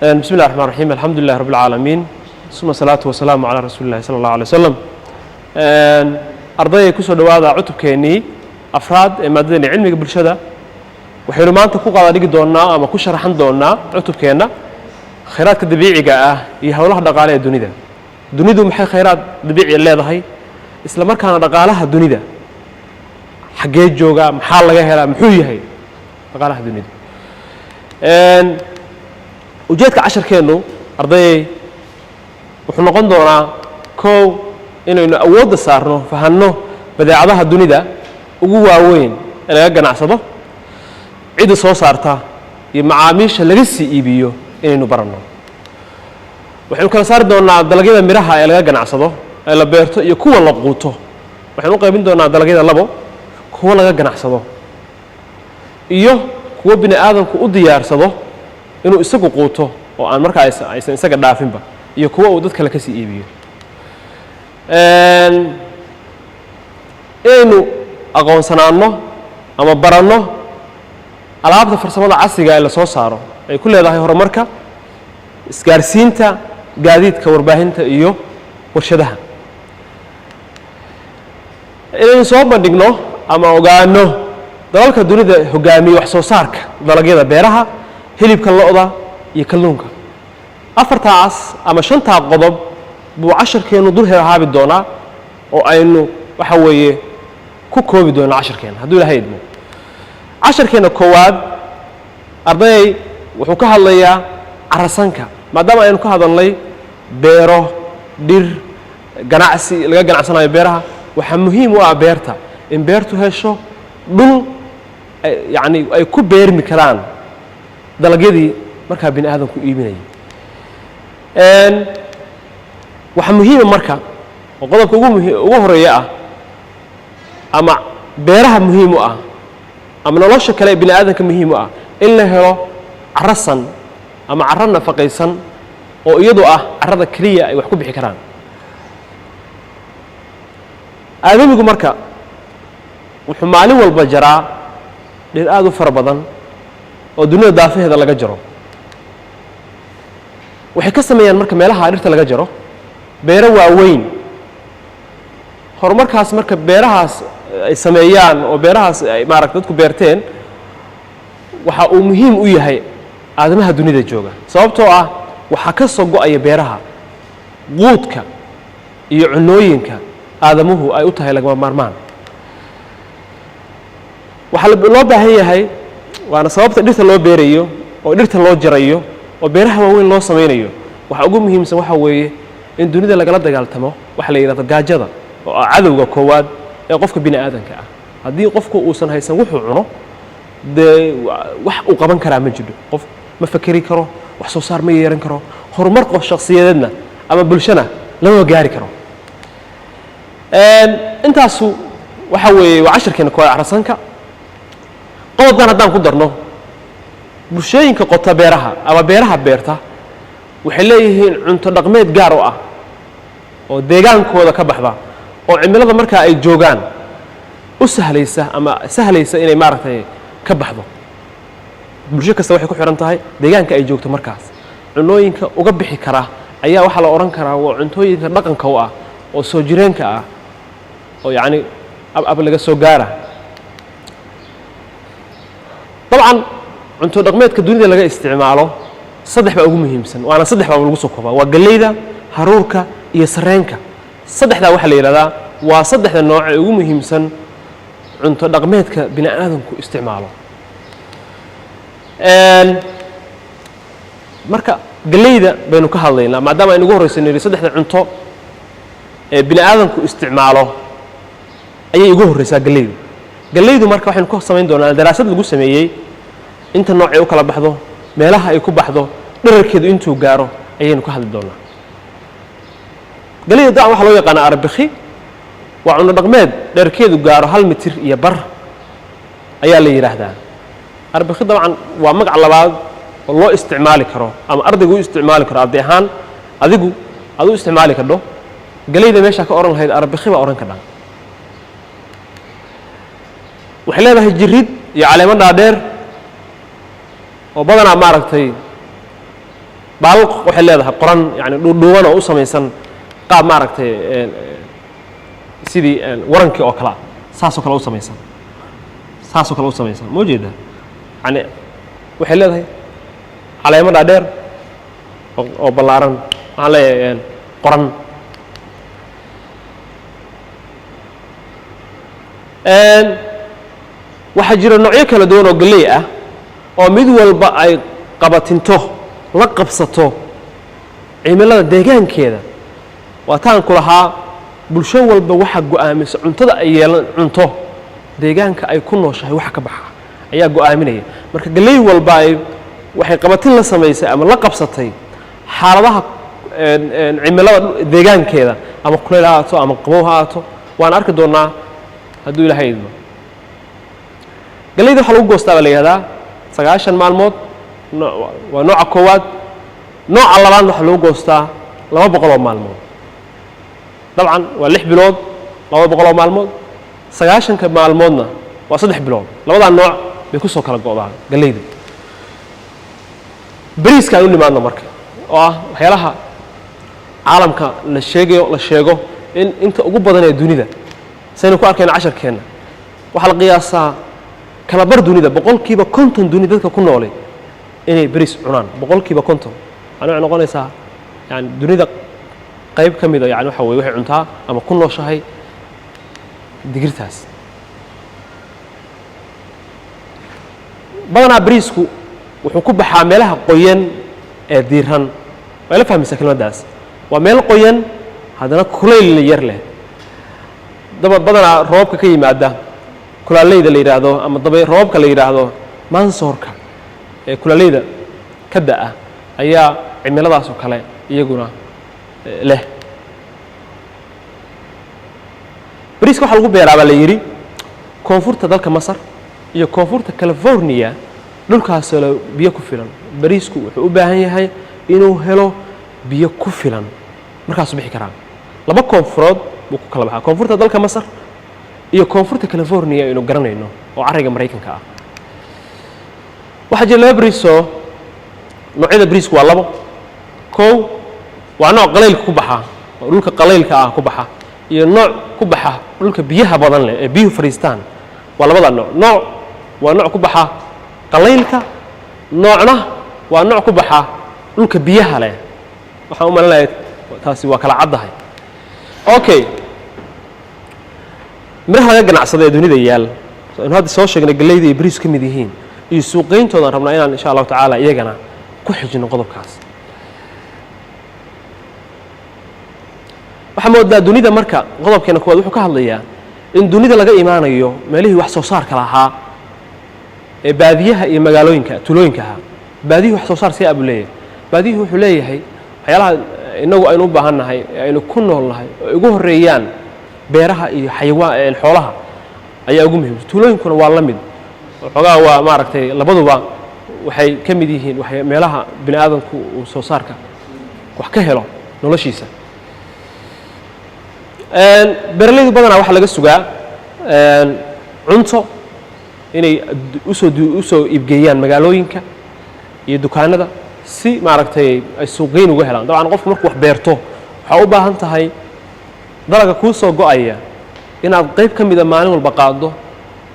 بسم الله الرحمن الرحيم الحمد لله رب العالمين ثم الصلاة والسلام على رسول الله صلى الله عليه وسلم أرضي كسر دواء عتب كيني أفراد مادة علمي قبل شدة وحين ما أنت فوق على دونا أما كشر حن دونا عتب كينا خيرات كدبيعي جاء يهولها دقالة الدنيا دنيا محي خيرات دبيعي اللي هذا هي إسلام كان دقالها الدنيا حقيقة جوجا محل جاهلا محوية هي دقالها الدنيا وجدت عشر كيلو أرضي وحنا قندونا كو إنه أود صارنا فهنو بدأ عضها الدنيا وجوا وين أنا جنا عصبه عيد صارتها يمعاميش اللي لسه يبيو إنه برنا وحنا كنا صار دونا دلقينا مرها اللي جنا عصبه اللي بيرتو يكون لقوته وحنا قايمين دونا دلقينا لبو كون اللي جنا عصبه إيوه كو بني آدم كو ديار صبه inuu isagu quuto oo aan markaa aysan isaga dhaafinba iyo kuwa uu dadka ka sii iibiyo inuu aqoonsanaano ama baranno alaabta farsamada casriga ee la soo saaro ay ku leedahay horumarka isgaarsiinta gaadiidka warbaahinta iyo warshadaha inuu soo bandhigno ama ogaano dalalka dunida hogaamiye wax soo saarka dalagyada beeraha hilibka lo'da iyo kalluunka afartaas ama shanta qodob buu casharkeenu dul heeraabi doona oo aynu waxa weeye ku koobi doona casharkeena haduu ilaahay idmo casharkeena koowaad arday wuxuu ka hadlayaa carasanka maadaama aynu ka hadalnay beero dhir ganacsi laga ganacsanayo beeraha waxa muhiim u ah beerta in beertu hesho dhul yani ay ku beermi karaan dalagyadii markaa bini aadamku iibinayay waxa muhiim marka oo qodobka ugu horeeya ah ama beeraha muhiim u ah ama nolosha kale bini aadamka muhiim u ah in la helo carasan ama carro nafaqaysan oo iyadoo ah carrada kaliya ay wax ku bixi karaan aadamigu marka wuxuu maalin walba jaraa dhir aad u fara badan oo dunida daafaheeda laga jaro waxay ka sameeyaan marka meelaha dhirta laga jaro beero waaweyn horumarkaas marka beerahaas ay sameeyaan oo beerahaas ay maaragtay dadku beerteen waxa uu muhiim u yahay aadamaha dunida jooga sababtoo ah waxa ka soo go'aya beeraha quudka iyo cunooyinka aadamuhu ay u tahay lagama maarmaan waxa loo baahan yahay waana sababta dhirta loo beerayo oo dhirta loo jarayo oo beeraha waaweyn loo sameeyo waxa ugu muhiimsan waxa weeye in dunida lagala dagaaltamo waxa la yiraahdo gaajada oo cadawga koowaad ee qofka bini aadanka ah hadii qofku uusan haysan wuxuu cuno wax uu qaban karaa ma jiro qof ma fakari karo wax soo saar ma yeeran karo horumar qof shakhsiyadeedna ama bulshana lama gaari karo intaasu waxa weeye waa casharkeena koowaad carasanka qodobkan haddaan ku darno bulshooyinka qota beeraha ama beeraha beerta waxay leeyihiin cunto dhaqameed gaar ah oo deegaankooda ka baxda oo cimilada marka ay joogaan u sahlaysa ama sahlaysa inay maaragtay ka baxdo bulsho kasta waxay ku xiran tahay deegaanka ay joogto markaas cunooyinka uga bixi kara ayaa waxa la oran karaa waa cuntooyinka dhaqanka u ah oo soo jireenka ah oo yaani ab laga soo gaara طبعا cunto dhaqameedka dunida laga isticmaalo saddex baa ugu muhiimsan waana saddex baa lagu soo koobaa waa galeyda haruurka iyo sareenka saddexda waxa la yiraahdaa waa saddexda nooc ee ugu muhiimsan cunto dhaqameedka bini aadamku isticmaalo marka galeyda baynu ka hadlaynaa maadaama aynu ugu horeysanay saddexda cunto ee bini aadamku isticmaalo ayay ugu horeysaa galeydu galeydu marka waxaan ku sameyn doonaa daraasad lagu sameeyay inta nooc ay u kala baxdo meelaha ay ku baxdo dhererkeedu intuu gaaro ayaynu ka hadli doonaa galeyda waxa loo yaqaan arbakhi waa cunno dhaqameed dhererkeedu gaaro 1 mitir iyo bar ayaa la yiraahdaa arbakhi dabcan waa magac labaad oo loo isticmaali karo ama ardaygu u isticmaali karo arday ahaan adigu aad u isticmaali kardo galeyda meesha ka oran lahayd arbakhi ba oran kadhaa waxay leedahay jirid iyo caleemo dhaadheer oo badanaa maaragtay baalal waxay leedahay qoran yani dhuudhuuban oo u samaysan qaab maaragtay sidii warankii oo kale saasoo kale u samaysan saasoo kale u samaysan ma jeeda yani waxay leedahay caleemo dhaadheer oo ballaaran waxaan leeyahay qoran waxaa jira noocyo kala duwan oo galley ah oo mid walba ay qabatinto la qabsato cimilada deegaankeeda waa taan ku lahaa bulsho walba waxa go'aamisa cuntada ay yeelan cunto deegaanka ay ku nooshahay waxa ka baxa ayaa go'aaminaya marka galley walba ay waxay qabatin la samaysay ama la qabsatay xaaladaha cimilada deegaankeeda ama kuleyl ha ahaato ama qabow ha ahaato waan arki doonaa hadduu ilaahay idmo galleyda waxaa lagu goostaa baa la yihahdaa 9 maalmood waa nooca koowaad nooca labaad waxaa lagu goostaa 200 maalmood dabcan waa 6 bilood 200 maalmood 9 maalmoodna waa 3 bilood labadaa nooc bay ku soo kala go'daan galleyda bariiska aan u nimaadno marka oo ah waxyaalaha caalamka la sheego in inta ugu badan ee dunida saynu ku arkayna casharkeena waxaa la qiyaasaa kala bar dunida 50% dunida dadka ku noolay inay bariis cunaan 50% waxay noqonaysaa yani dunida qayb ka mid ah yani waxa weeye waxay cuntaa ama ku nooshahay digirtaas badanaa bariisku wuxuu ku baxaa meelaha qoyan ee diiran waa la fahmaysaa kelmaddaas waa meel qoyan haddana kulayl yar leh badanaa roobka ka yimaada kulaaleyda la yidhaahdo ama roobka la yidhaahdo maansoorka ee kulaaleyda ka da'a ayaa cimiladaas oo kale iyaguna leh bariiska waxaa lagu beeraa baa la yidhi koonfurta dalka masar iyo koonfurta california dhulkaasoo le biyo ku filan bariisku wuxuu u baahan yahay inuu helo biyo ku filan markaasuu bixi karaa laba koonfurood buu ku kala baxaa koonfurta dalka masar iyo koonfurta california aynu garanayno oo carriga maraykanka ah waxaa jira laba bariisoo noocyada bariisku waa labo kow waa nooc qalaylka ku baxa oo dhulka qalaylka ah ku baxa iyo nooc ku baxa dhulka biyaha badan leh ee biyuhu fadhiistaan waa labada nooc waa nooc ku baxa qalaylka noocna waa nooc ku baxa dhulka biyaha leh waxaan u malinayaa taasi waa kala caddahay okay miraha laga ganacsada ee dunida yaal aynu hadda soo sheegnay galleyda iyo bariisku ka mid yihiin iyo suuqayntoodan rabnaa inaan insha allahu tacaala iyagana ku xijino qodobkaas waxaa moodaa dunida marka qodobkeena koowaad wuxuu ka hadlayaa in dunida laga imaanayo meelihii wax soo saarka lahaa ee baadiyaha iyo magaalooyinka tulooyinka ahaa baadiyuhu wax soo saar si abu leeyahay baadiyuhu wuxuu leeyahay waxyaalaha inagu aynu u baahan nahay ee aynu ku nool nahay oo ugu horreeyaan beeraha iyo xayawaan xoolaha ayaa ugu muhiimsan tulooyinkuna waa la mid xogaa waa maaragtay labaduba waxay ka mid yihiin meelaha bini aadamku uu soo saarka wax ka helo noloshiisa beeralaydu badanaa waxaa laga sugaa cunto inay usoo iibgeeyaan magaalooyinka iyo dukaanada si maaragtay ay suuqgeyn uga helaan dabcan qofku markuu wax beerto waxaa u baahan tahay dalaga kuu soo go'aya inaad qayb ka mida maalin walba qaaddo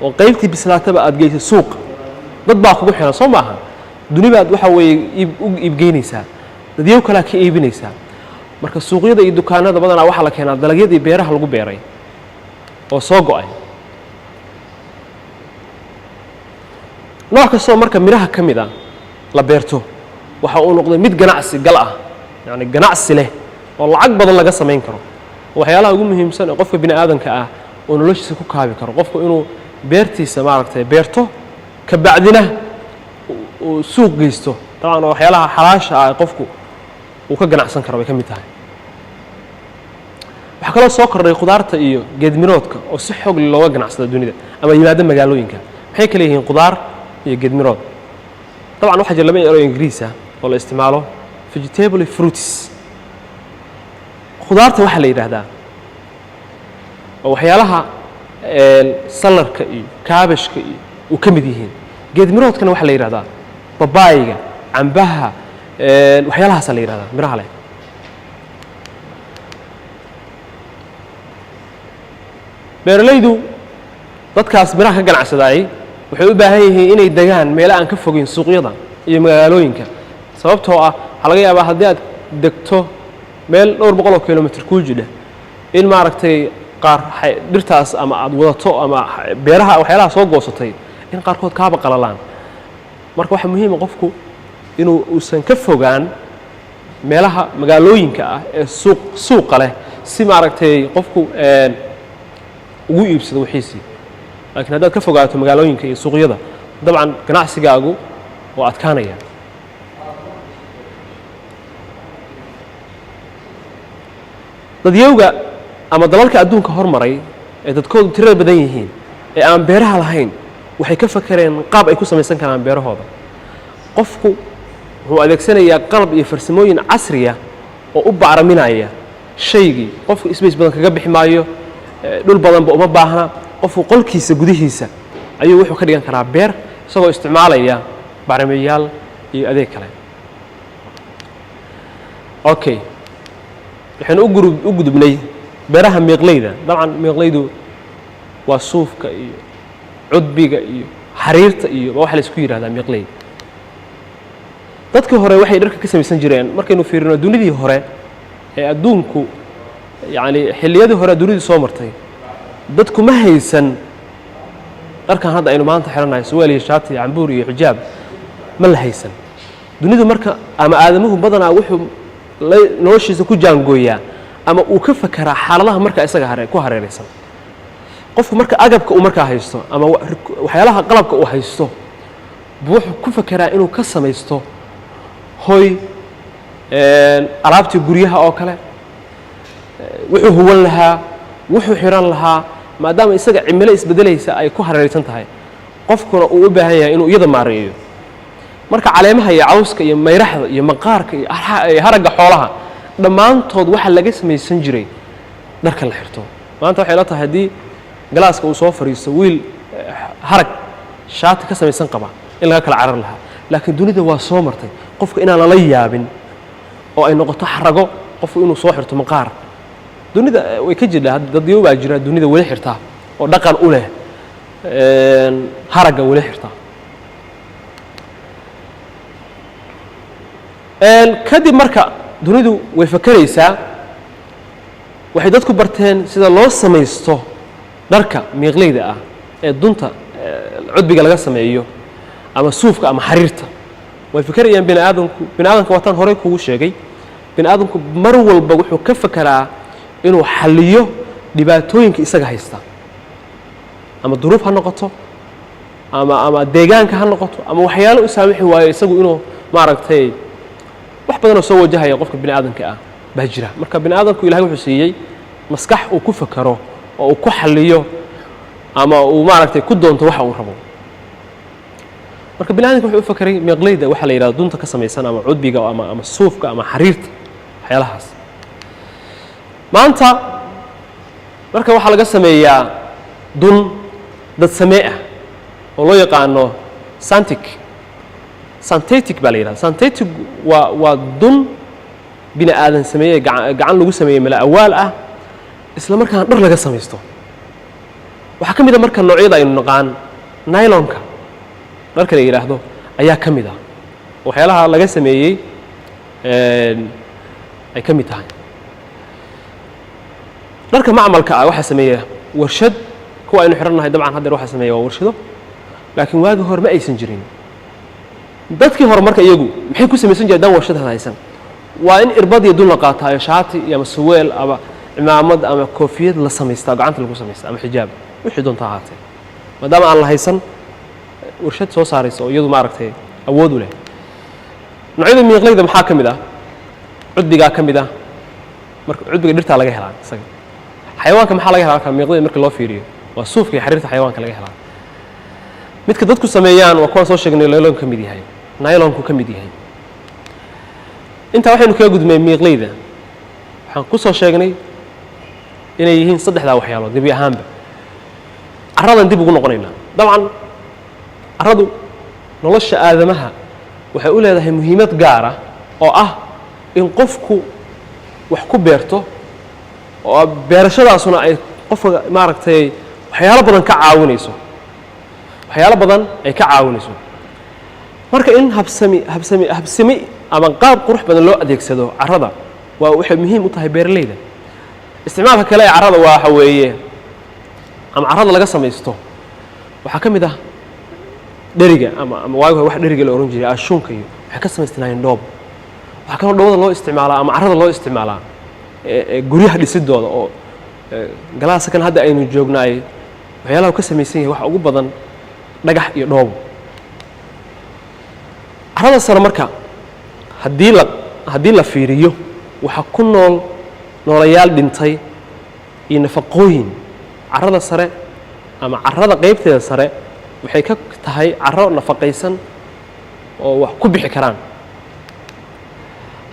oo qaybtii bislaataba aad geyso suuqa dad baa kugu xiran soo maaha dunibaad waxa weeye u iibgeynaysaa dadyow kalea ka iibinaysaa marka suuqyada iyo dukaanada badanaa waxaa la keenaa dalagyadii beeraha lagu beeray oo soo go'ay nooc kastoo marka midhaha ka mid a la beerto waxa uu noqday mid ganacsi gal ah yani ganacsi leh oo lacag badan laga samayn karo waxyaalaha ugu muhiimsan ee qofka bini aadanka ah oo noloshiisa ku kaabi karo qofku inuu beertiisa maaragtay beerto ka bacdina uu suuq geysto dabcan waxyaalaha xalaasha ah qofku uu ka ganacsan karo bay ka mid tahay waxaa kaloo soo kordhay khudaarta iyo geedmiroodka oo si xoog looga ganacsado dunida ama yimaado magaalooyinka maxay kala yihiin khudaar iyo geedmirood dabcan waxaa jira laba ero ingiriis ah oo la isticmaalo vegetable fruits khudaarta waxaa la yidhaahdaa oo waxyaalaha salarka iyo kaabashka iyo uu ka mid yihiin geedmiroodkana waxaa la yidhahdaa babaayga cambaha waxyaalahaas la yiraahdaa miraha leh beeralaydu dadkaas miraha ka ganacsadayay waxay u baahan yihiin inay degaan meelo aan ka fogeyn suuqyada iyo magaalooyinka sababtoo ah waxa laga yaabaa haddii aad degto meel dhowr boqol oo kiiloomitir ku jidha in maaragtay qaar dhirtaas ama aad wadato ama beeraha waxyaalaha soo goosatay in qaarkood kaaba qalalaan marka waxa muhiim ah qofku inuu uusan ka fogaan meelaha magaalooyinka ah ee suuqa leh si maaragtay qofku ugu iibsado wixiisii laakiin haddaad ka fogaato magaalooyinka iyo suuqyada dabcan ganacsigaagu waa adkaanaya dadyowga ama dalalka adduunka hormaray ee dadkoodu tirada badan yihiin ee aan beeraha lahayn waxay ka fakareen qaab ay ku samaysan karaan beerahooda qofku wuxuu adeegsanayaa qalab iyo farsamooyin casriya oo u bacraminaya shaygii qofku isbays badan kaga bixi maayo dhul badanba uma baahna qofku qolkiisa gudihiisa ayuu wuxuu ka dhigan karaa beer isagoo isticmaalaya bacrimiyaal iyo adeeg kale okay waxaan u gudubnay beeraha miiqleyda dabcan miiqleydu waa suufka iyo cudbiga iyo xariirta iyo waxa la isku yiraahdaa miiqley dadkii hore waxay dharka ka samaysan jireen markaynu fiirino dunidii hore ee adduunku yani xilliyadii hore dunidii soo martay dadku ma haysan dharkan hadda aynu maanta xiranahay suwaal iyo shaati iyo cambuur iyo xijaab ma la haysan dunidu marka ama aadamuhu badanaa wuxuu noloshiisa ku jaangooyaa ama uu ka fakaraa xaaladaha marka isaga ku hareeraysan qofku marka agabka uu markaa haysto ama waxyaalaha qalabka uu haysto wuxuu ku fakaraa inuu ka samaysto hoy alaabtii guryaha oo kale wuxuu huwan lahaa wuxuu xiran lahaa maadaama isaga cimilo isbedelaysa ay ku hareeraysan tahay qofkuna uu u baahan yahay inuu iyada maareeyo marka caleemaha iyo cawska iyo mayraxda iyo maqaarka iyo haragga xoolaha dhammaantood waxa laga samaysan jiray dharka la xirto maanta waxay la tahay haddii galaaska uu soo fariisto wiil harag shaati ka samaysan qaba in laga kala carar lahaa laakiin dunida waa soo martay qofka inaan lala yaabin oo ay noqoto xarago qofku inuu soo xirto maqaar dunida way ka jirtaa dadyo baa jira dunida wali xirta oo dhaqan u leh haragga wali xirta kadib marka dunidu way fakaraysaa waxay dadku barteen sida loo samaysto dharka miiqleyda ah ee dunta cudbiga laga sameeyo ama suufka ama xariirta way fakarayaan bini'aadanka wataan horey kugu sheegay bini'aadanku mar walba wuxuu ka fakaraa inuu xalliyo dhibaatooyinka isaga haysta ama duruuf ha noqoto ama deegaanka ha noqoto ama waxyaalo u saamixi waayo isagu inuu maaragtay wax badan oo soo wajahaya qofka bini'aadanka ah baa jira marka bini'aadanku ilaahay wuxuu siiyey maskax uu ku fakaro oo uu ku xalliyo ama uu maaragtay ku doonto waxa uu rabo marka bini'aadanku wuxuu u fakaray miiqleyda waxa la yiraahdo dunta ka samaysan ama cudbiga ama suufka ama xariirta waxyaalahaas maanta marka waxaa laga sameeyaa dun dad samee ah oo loo yaqaano synthetic baa la yidhahda synthetic waa dun bini aadan sameeyey gacan lagu sameeyey mala awaal ah isla markaana dhar laga samaysto waxaa ka mid a marka noocyada aynu naqaan nylonka dharka la yidhaahdo ayaa ka mid ah waxyaalaha laga sameeyey ay ka mid tahay dharka macmalka ah waxaa sameeya warshad kuwa aynu xirannahay dabcan haddeer waxaa sameeya waa warshado laakiin waagii hore ma aysan jirin dadkii hore marka iyagu maxay ku samaysan jireen dan warshad haysan waa in irbad iyo dun la qaataayo shaati iyo ama suweel ama cimaamad ama koofiyad la samaystaa gacanta lagu samaystaa ama xijaab wixii doonta ahaatee maadaama aan la haysan warshad soo saaraysa oo iyadu maaragtay awood u leh noocyada miiqleyda maxaa ka mid ah cudbigaa ka mid ah marka cudbiga dhirtaa laga helaa isaga xayawaanka maxaa laga helaa marka miiqleyda marka loo fiiriyo waa suufka iyo xariirta xayawaanka laga helaa midka dadku sameeyaan waa kuwaan soo sheegnay nylonku ka mid yahay nylonku ka mid yahay intaa waxaynu kaga gudmay miiqleyda waxaan ku soo sheegnay inay yihiin saddexdaa waxyaalood gebi ahaanba carradan dib ugu noqonaynaa dabcan carradu nolosha aadamaha waxay u leedahay muhiimad gaar ah oo ah in qofku wax ku beerto oo beerashadaasuna ay qofka maaragtay waxyaalo badan ka caawinayso marka in habsami ama qaab qurux badan loo adeegsado carrada waa waxay muhiim u tahay beeralayda isticmaalka kale ee carrada waxa weeye ama carrada laga samaysto waxaa ka mid ah dheriga ama waayo wax dheriga la oran jiray ashuunka iyo waxay ka samaystaan dhoob waxaa kaloo dhoobada loo isticmaalaa ama carrada loo isticmaalaa guryaha dhisidooda oo galaas kan hadda aynu joognaay waxyaalaha ka samaysan yahay waxa ugu badan dhagax iyo dhoob carrada sare marka haddii la fiiriyo waxa ku nool noolayaal dhintay iyo nafaqooyin carrada sare ama carrada qaybteeda sare waxay ka tahay carro nafaqaysan oo wax ku bixi karaan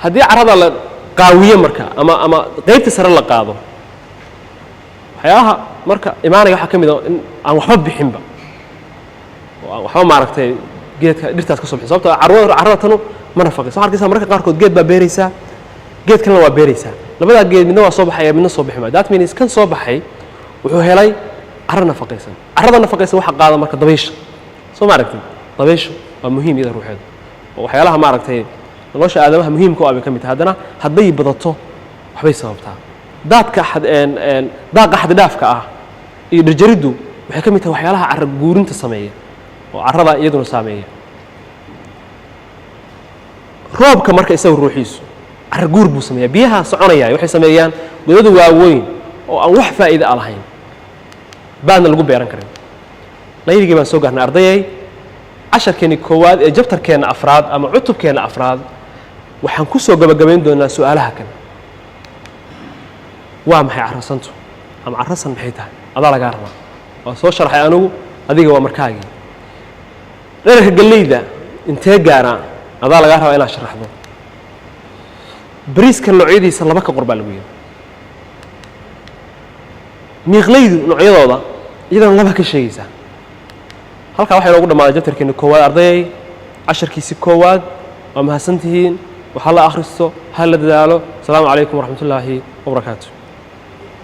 haddii carrada la qaawiyo marka ama qaybta sare la qaado waxyaalaha marka imaanaya waxaa ka mid ah in aan waxba bixinba oo aan waxba maaragtay geedka dhirtaas ka soo bixin sababtoo carrada tanu ma nafaqayso waxaa arkaysaa marka qaarkood geed baa beeraysaa geed kalena waa beeraysaa labadaa geed midna waa soo baxaya midna soo bixi maayo that means kan soo baxay wuxuu helay carro nafaqaysan carrada nafaqaysan waxa qaada marka dabaysha soo maaragtay dabayshu waa muhiim iyada ruuxeeda oo waxyaalaha maaragtay nolosha aadamaha muhiimka u ah bay ka mid tahay haddana hadday badato waxbay sababtaa daaqa xad dhaafka ah iyo dhirjariddu waxay ka mid tahay waxyaalaha carro guurinta sameeya oo carrada iyaduna saameeya roobka marka isaga ruuxiisu carro guur buu sameeyaa biyaha soconaya waxay sameeyaan godada waaweyn oo aan wax faa'iido ah lahayn baadna lagu beeran karin nayrigii baan soo gaarnay ardayay casharkeeni koowaad ee jabtarkeena afraad ama cutubkeena afraad waxaan ku soo gabagabayn doonaa su'aalaha kan waa maxay carrasantu ama carrasan maxay tahay adaa lagaa rabaa waa soo sharaxay anigu adiga waa markaagii dhererka galleyda intee gaara adaa lagaa rabaa inaad sharaxdo bariiska noocyadiisa laba ka qor baa lagu yidhi miiqlaydu noocyadooda iyadana laba ka sheegaysaa halkaa waxaa inoogu dhammaaday jabtarkeeni koowaad ardayay casharkiisi koowaad waa mahadsantihiin waxa la akhristo ha la dadaalo asalaamu calaykum waraxmat ullaahi wabarakaatu